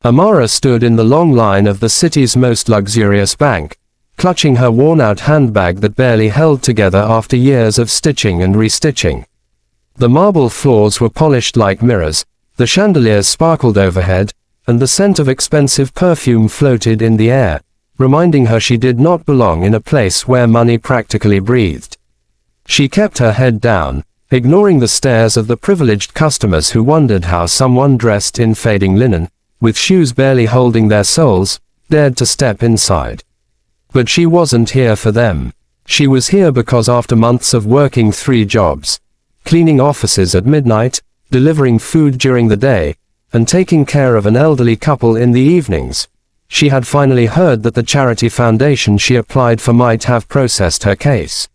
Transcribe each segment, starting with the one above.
Amara stood in the long line of the city's most luxurious bank, clutching her worn-out handbag that barely held together after years of stitching and restitching. The marble floors were polished like mirrors, the chandeliers sparkled overhead, and the scent of expensive perfume floated in the air, reminding her she did not belong in a place where money practically breathed. She kept her head down, ignoring the stares of the privileged customers who wondered how someone dressed in fading linen, with shoes barely holding their soles, dared to step inside. But she wasn't here for them. She was here because after months of working 3 jobs, cleaning offices at midnight, delivering food during the day, and taking care of an elderly couple in the evenings, she had finally heard that the charity foundation she applied for might have processed her case.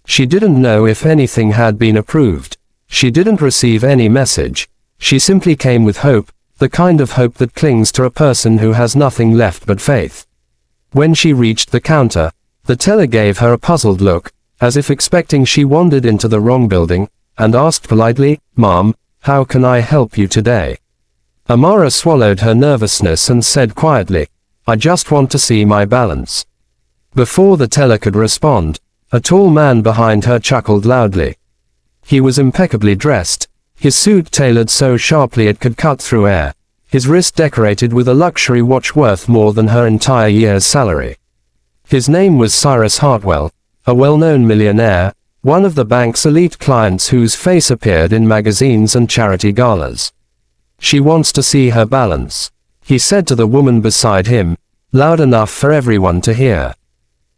She didn't know if anything had been approved. She didn't receive any message. She simply came with hope, the kind of hope that clings to a person who has nothing left but faith. When she reached the counter, the teller gave her a puzzled look, as if expecting she wandered into the wrong building, and asked politely, "Ma'am, how can I help you today?" Amara swallowed her nervousness and said quietly, "I just want to see my balance." Before the teller could respond, a tall man behind her chuckled loudly. He was impeccably dressed, his suit tailored so sharply it could cut through air, his wrist decorated with a luxury watch worth more than her entire year's salary. His name was Cyrus Hartwell, a well-known millionaire, one of the bank's elite clients whose face appeared in magazines and charity galas. "She wants to see her balance," he said to the woman beside him, loud enough for everyone to hear.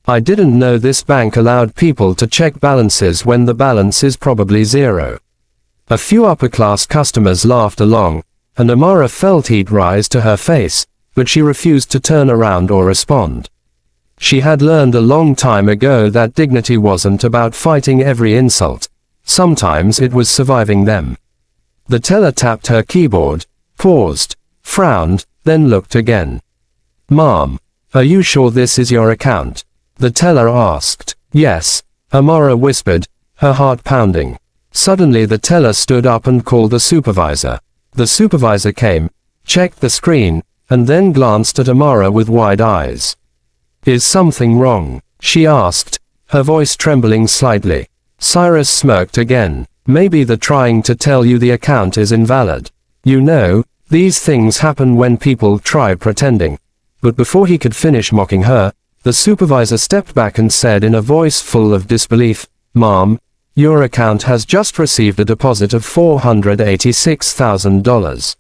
"I didn't know this bank allowed people to check balances when the balance is probably zero." A few upper-class customers laughed along, and Amara felt heat rise to her face, but she refused to turn around or respond. She had learned a long time ago that dignity wasn't about fighting every insult. Sometimes it was surviving them. The teller tapped her keyboard, paused, frowned, then looked again. "Ma'am, are you sure this is your account?" the teller asked. "Yes," Amara whispered, her heart pounding. Suddenly the teller stood up and called a supervisor. The supervisor came, checked the screen, and then glanced at Amara with wide eyes. "Is something wrong?" she asked, her voice trembling slightly. Cyrus smirked again. "Maybe they're trying to tell you the account is invalid. You know, these things happen when people try pretending." But before he could finish mocking her, the supervisor stepped back and said in a voice full of disbelief, "Ma'am, your account has just received a deposit of $486,000.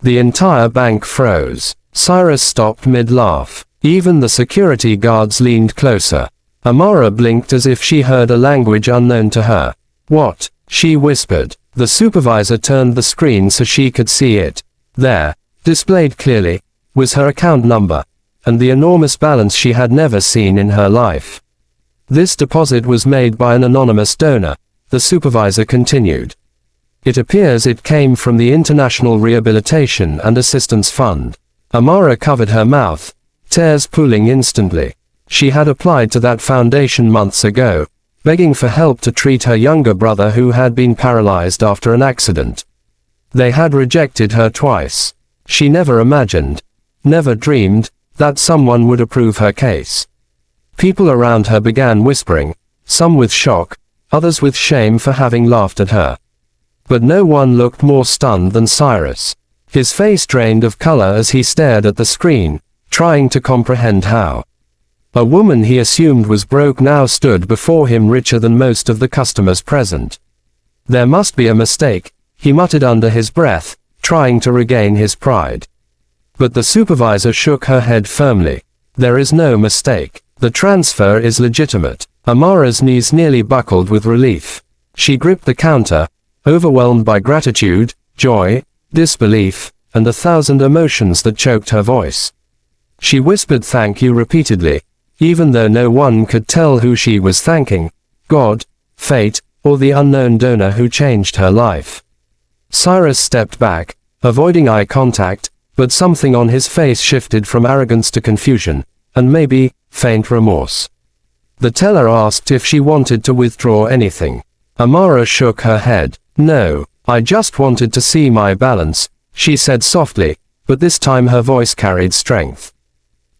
The entire bank froze. Cyrus stopped mid-laugh. Even the security guards leaned closer. Amara blinked as if she heard a language unknown to her. "What?" she whispered. The supervisor turned the screen so she could see it. There, displayed clearly, was her account number, and the enormous balance she had never seen in her life. "This deposit was made by an anonymous donor," the supervisor continued. "It appears it came from the International Rehabilitation and Assistance Fund." Amara covered her mouth, tears pooling instantly. She had applied to that foundation months ago, begging for help to treat her younger brother who had been paralyzed after an accident. They had rejected her twice. She never imagined, never dreamed, that someone would approve her case. People around her began whispering, some with shock, others with shame for having laughed at her. But no one looked more stunned than Cyrus. His face drained of color as he stared at the screen, trying to comprehend how. A woman he assumed was broke now stood before him richer than most of the customers present. "There must be a mistake," he muttered under his breath, trying to regain his pride. But the supervisor shook her head firmly. "There is no mistake. The transfer is legitimate." Amara's knees nearly buckled with relief. She gripped the counter, overwhelmed by gratitude, joy, disbelief, and 1,000 emotions that choked her voice. She whispered thank you repeatedly, even though no one could tell who she was thanking, God, fate, or the unknown donor who changed her life. Cyrus stepped back, avoiding eye contact, but something on his face shifted from arrogance to confusion, and maybe, faint remorse. The teller asked if she wanted to withdraw anything. Amara shook her head. "No, I just wanted to see my balance," she said softly, but this time her voice carried strength.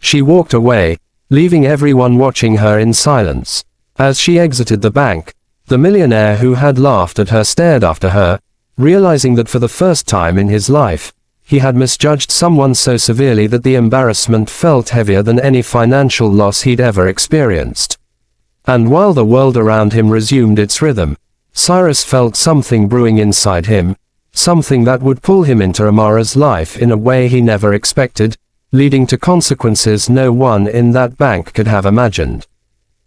She walked away, leaving everyone watching her in silence. As she exited the bank, the millionaire who had laughed at her stared after her, realizing that for the first time in his life, he had misjudged someone so severely that the embarrassment felt heavier than any financial loss he'd ever experienced. And while the world around him resumed its rhythm, Cyrus felt something brewing inside him, something that would pull him into Amara's life in a way he never expected, leading to consequences no one in that bank could have imagined.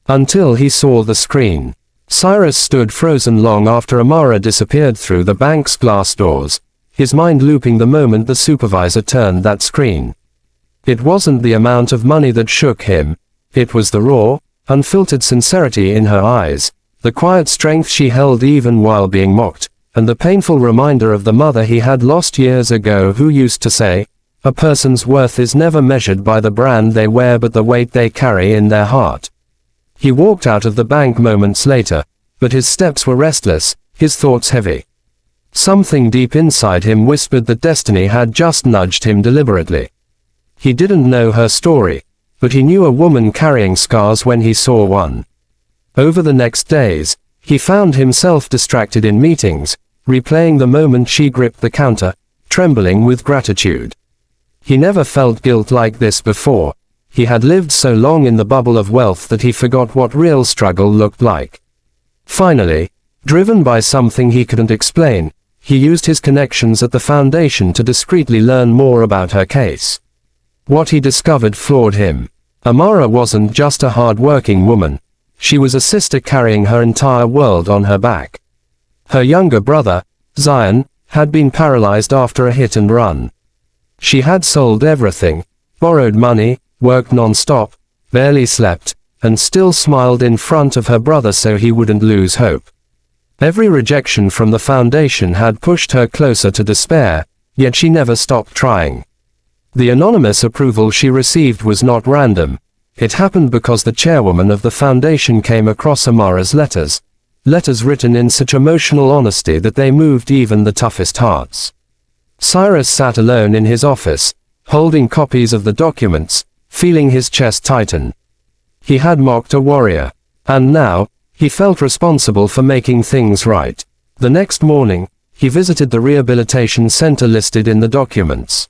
Until he saw the screen. Cyrus stood frozen long after Amara disappeared through the bank's glass doors, his mind looping the moment the supervisor turned that screen. It wasn't the amount of money that shook him, it was the raw, unfiltered sincerity in her eyes, the quiet strength she held even while being mocked, and the painful reminder of the mother he had lost years ago who used to say, "A person's worth is never measured by the brand they wear but the weight they carry in their heart." He walked out of the bank moments later, but his steps were restless, his thoughts heavy. Something deep inside him whispered that destiny had just nudged him deliberately. He didn't know her story, but he knew a woman carrying scars when he saw one. Over the next days, he found himself distracted in meetings, replaying the moment she gripped the counter, trembling with gratitude. He never felt guilt like this before. He had lived so long in the bubble of wealth that he forgot what real struggle looked like. Finally, driven by something he couldn't explain, he used his connections at the foundation to discreetly learn more about her case. What he discovered floored him. Amara wasn't just a hard-working woman. She was a sister carrying her entire world on her back. Her younger brother, Zion, had been paralyzed after a hit and run. She had sold everything, borrowed money, worked non-stop, barely slept, and still smiled in front of her brother so he wouldn't lose hope. Every rejection from the foundation had pushed her closer to despair, yet she never stopped trying. The anonymous approval she received was not random. It happened because the chairwoman of the foundation came across Amara's letters written in such emotional honesty that they moved even the toughest hearts. Cyrus sat alone in his office, holding copies of the documents, feeling his chest tighten. He had mocked a warrior, and now, he felt responsible for making things right. The next morning, he visited the rehabilitation center listed in the documents.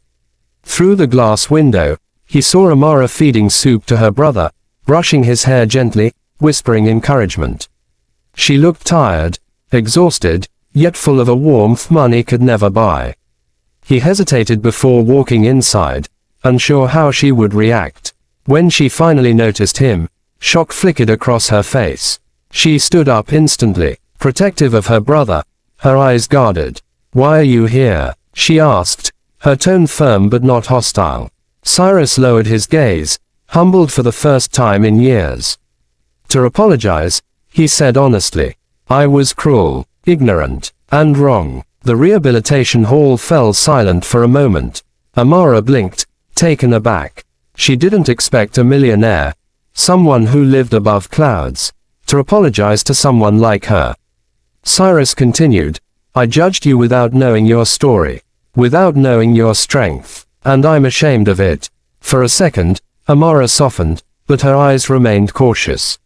Through the glass window, he saw Amara feeding soup to her brother, brushing his hair gently, whispering encouragement. She looked tired, exhausted, yet full of a warmth money could never buy. He hesitated before walking inside, unsure how she would react. When she finally noticed him, shock flickered across her face. She stood up instantly, protective of her brother, her eyes guarded. "Why are you here?" she asked, her tone firm but not hostile. Cyrus lowered his gaze, humbled for the first time in years. "To apologize," he said honestly. "I was cruel, ignorant, and wrong." The rehabilitation hall fell silent for a moment. Amara blinked, taken aback. She didn't expect a millionaire, someone who lived above clouds, to apologize to someone like her. Cyrus continued, "I judged you without knowing your story, without knowing your strength, and I'm ashamed of it." For a second, Amara softened, but her eyes remained cautious.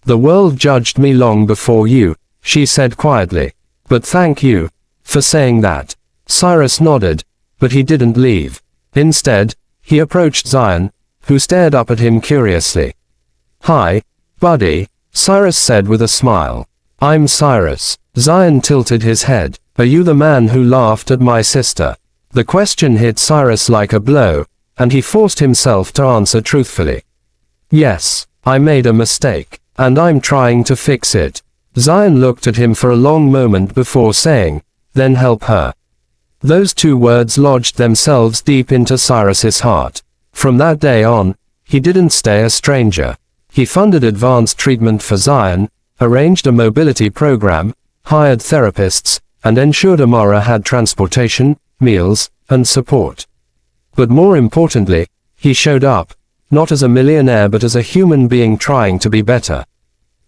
"The world judged me long before you," she said quietly. "But thank you for saying that." Cyrus nodded, but he didn't leave. Instead, he approached Zion, who stared up at him curiously. "Hi, buddy," Cyrus said with a smile. "I'm Cyrus." Zion tilted his head. "Are you the man who laughed at my sister?" The question hit Cyrus like a blow, and he forced himself to answer truthfully. "Yes, I made a mistake, and I'm trying to fix it." Zion looked at him for a long moment before saying, "Then help her." Those two words lodged themselves deep into Cyrus's heart. From that day on, he didn't stay a stranger. He funded advanced treatment for Zion, arranged a mobility program, hired therapists, and ensured Amara had transportation, meals, and support. But more importantly, he showed up, not as a millionaire but as a human being trying to be better.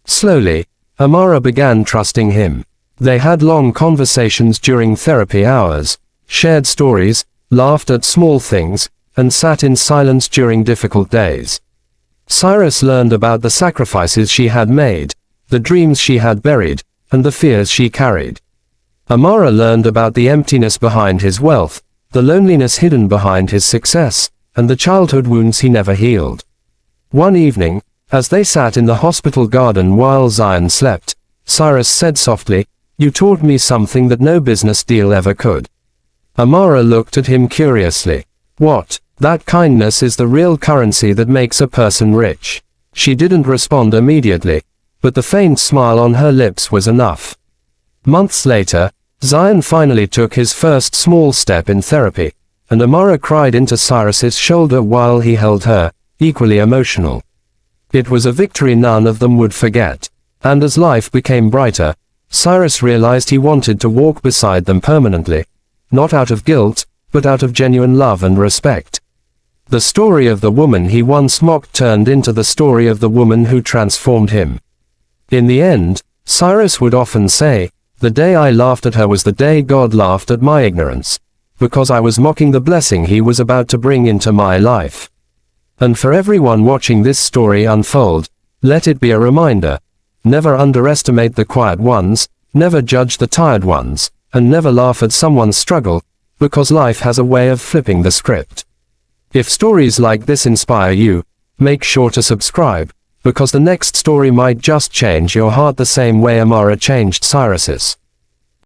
Slowly, Amara began trusting him. They had long conversations during therapy hours, shared stories, laughed at small things, and sat in silence during difficult days. Cyrus learned about the sacrifices she had made, the dreams she had buried, and the fears she carried. Amara learned about the emptiness behind his wealth, the loneliness hidden behind his success, and the childhood wounds he never healed. One evening, as they sat in the hospital garden while Zion slept, Cyrus said softly, "You taught me something that no business deal ever could." Amara looked at him curiously. "What?" "That kindness is the real currency that makes a person rich." She didn't respond immediately, but the faint smile on her lips was enough. Months later, Zion finally took his first small step in therapy, and Amara cried into Cyrus's shoulder while he held her, equally emotional. It was a victory none of them would forget. And as life became brighter, Cyrus realized he wanted to walk beside them permanently, not out of guilt, but out of genuine love and respect. The story of the woman he once mocked turned into the story of the woman who transformed him. In the end, Cyrus would often say, "The day I laughed at her was the day God laughed at my ignorance, because I was mocking the blessing he was about to bring into my life." And for everyone watching this story unfold, let it be a reminder: never underestimate the quiet ones, never judge the tired ones, and never laugh at someone's struggle, because life has a way of flipping the script. If stories like this inspire you, make sure to subscribe, because the next story might just change your heart the same way Amara changed Cyrus's.